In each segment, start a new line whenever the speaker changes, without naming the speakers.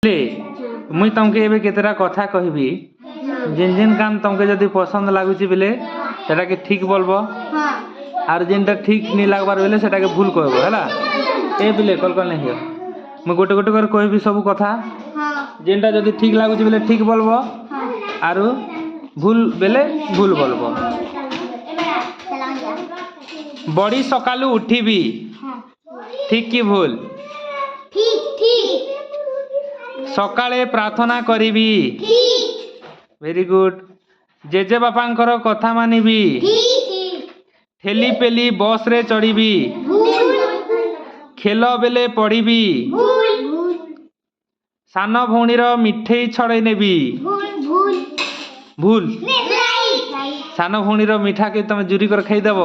ले मुई तुमके एबे केतेरा कथा कहबी जिन जिन काम तुमके जदि पसंद लागुची बेले सेटा के ठीक बोलबो और जिनटा ठीक नहीं लागबार बेले सेटा के भूल कहबो हैला। ए बिले कल कल नहीं मुई गोटे गोटे कर कहबी सब कथा जिनटा जदि ठीक लागुची बेले ठीक बोलबो और भूल बेले भूल बोलबो। बड़ी सकालू उठीबी ठीक कि भूल?
ठीक ठीक।
सकाळे प्रार्थना करिबी वेरी गुड। जेजे बापांकर कथा मानिबी ठेली पेली बस रे चढ़ीबी खेल बेले पढ़ीबी सान भौणीर मिठेई छड़े नेबी भूल। सान भौणीर मिठा के तमे जुरी कर खाइदेव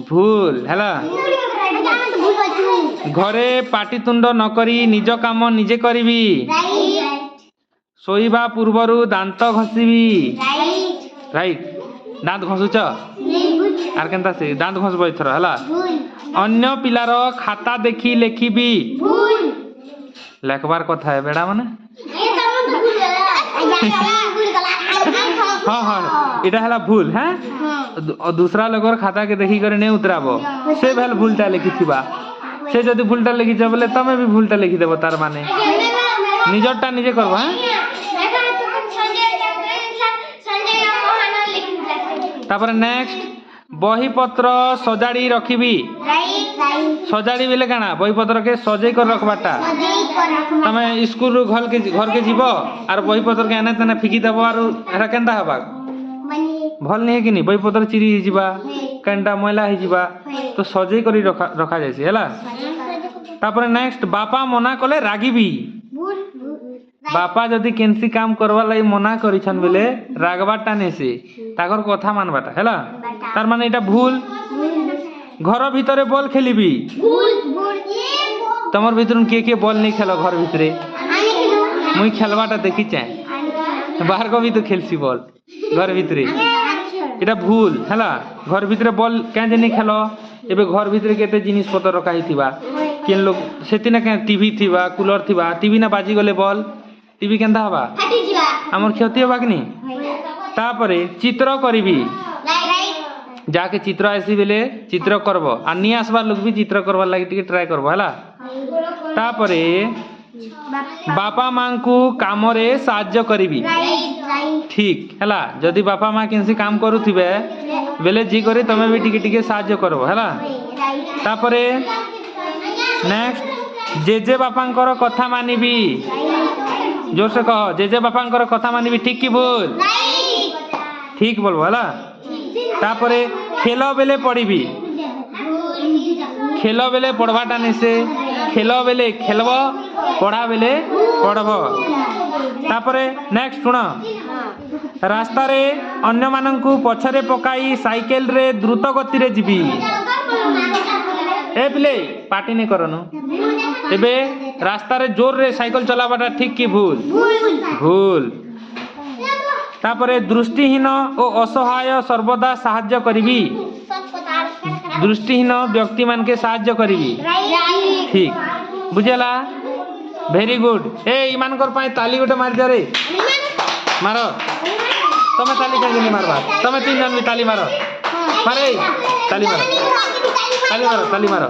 भूल हैला। घरे पाटितुंड न करी निज काम निजे करिबी सोईबा पूर्वरु दांत घसीबी राइट। दांत घसुच आर केनता से दांत घसबो इथर हैला। अन्य पिलार खाता देखी लेखिबी लेखबार कथा है बेड़ा माने हाँ हाँ इटा हैला भूल है। दूसरा लोगर खाता के देखी करे नहीं उतराबो से भेल भूलटा लिखिथिबा से जदि भूलटा लिखि छ बोले तमे भी भूलटा लिखि देबो तार माने निजरटा निजे करबो। हैं तापर नेक्स्ट बही पत्र सजाड़ी रखिबी सजाड़ी बेले काना बही पत्र के सजई कर रखबाटा तमे स्कूल घर के जीवो और बही पत्र के एने तेने फिकी देबो और एरा केनता हबा भल नहीं है कि नहीं बही पत्र चिरी ही जीवा केनटा मैला ही जीवा तो सजई करी रखा जायसी हैला। तापर नेक्स्ट बापा मना कले रागिबी बापा जदि केनसी काम करवा लाई मना करिछन बेले रागबाटा नेसे ताकर कथा मानबाटा हैला। तार माने एटा भूल। घर भीतरे बॉल खेलिबी तमर भीतर के बॉल नहीं खेलो घर भीतरे मुई खेलबाटा देखी चाहे बाहर को भी तो खेलसी बॉल घर भीतरे एटा भूल हैला। घर भीतरे बॉल क्या नहीं खेलो एबे घर भीतरे केते जिनिस पत्र रखा हिथिबा केन लोग सेति ना टीवी थिबा कूलर थिबा टीवी ना बाजी गले बॉल टीवी केनता हबा हमर क्षति हबा कि नहीं। तापरे चित्र करिबी जाके चित्र आसी बेले चित्र करबो आ नी आसबार लोग भी चित्र करबार लागि टिके ट्राई करबो हैला। तापरे बापा मां को काम रे साहाय्य करिबी ठीक हैला। जदि बापा मां केनसी काम करूथिबे बेले जी करे तमे भी टिके टिके साहाय्य करबो हैला। तापरे नेक्स्ट जेजे बापांकर कथा मानिबी जोर से कहो जेजे बापांकर कथा मानिबी ठीक कि भूल? ठीक बोलबो हैला। तापरे खेल बेले पढ़ीबी खेल बेले पढ़वाटा निसे खेल बेले खेलबो पढ़ा बेले पढ़बो। तापरे नेक्स्ट सुनो रास्ता रे अन्य माननकु पछरे पकाई साइकेल रे द्रुत गति रे जीबी ए पिले पार्टी नहीं करनु एबे रास्ता रे जोर रे साइकिल चलाबाटा ठीक कि भूल? भूल। तापरे दृष्टिहीन और असहाय सर्वदा साहाय्य करिबी दृष्टिहीन व्यक्ति मान के साहाय्य करिबी ठीक बुझेला वेरी गुड। ए ईमान कर पाए ताली गोटे मार दे रे मारो तमे ताली केंगे मारबा तमे तीन जन भी ताली मारो मारे ताली मारो ताली मारो ताली मारो।